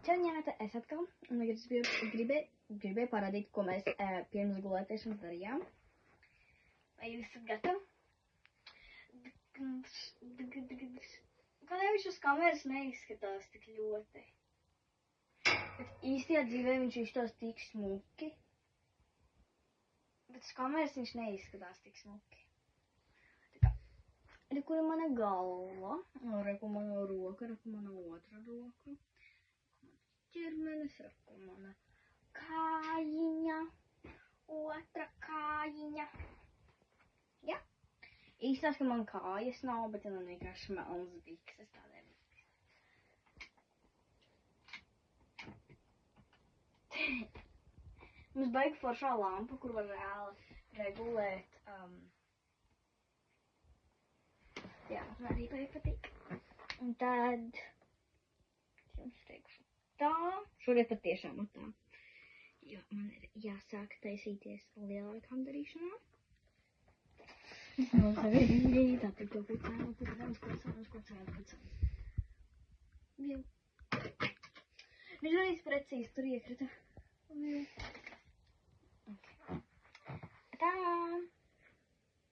Čau, ņēta, es atkal, un tagad es gribēju parādīt, ko mēs pirms gulētiešanas darījām. Vai jūs esat gatavi? Kādēļ viņš uz kameras neizskatās tik ļoti? Bet īstajā dzīvē viņš izskatās tik smuki. Bet uz kameras viņš neizskatās tik smuki. Reku ir mana galva, reku mana roka, reku mana otra roka. Ķermenis, reku mana kājiņa, otra kājiņa. Ja? Īstās, ka man kājas nav, bet man vienkārši melnas bikses tādēļ. Mums baigi foršā lampa, kur var reāli regulēt. Jā, man arī baigi patīk. Un tad, jums teikšu tā, šogad patiešām tā. Jo man ir jāsāk taisīties lielākām darīšanām. Un tagad tātad to kucēnu. Jau. Viņš arī precīzi tur iekrita. Okay. Tā.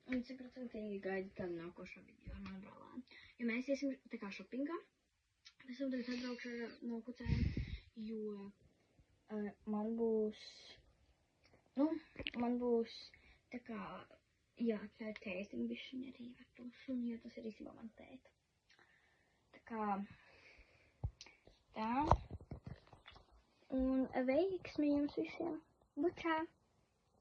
Un 100% gaida tādu nākošo video ar manu brālēnu. Jo mēs iesim tā kā šopingā. Mēs jau tagad atbraukšu no kucēm, jo man būs tā kā jāatļauj tētim bišķiņ arī ar to suni, jo tas ir īstenībā man tēta. Tā kā tā. Un veiksmi jums visiem. Bučā!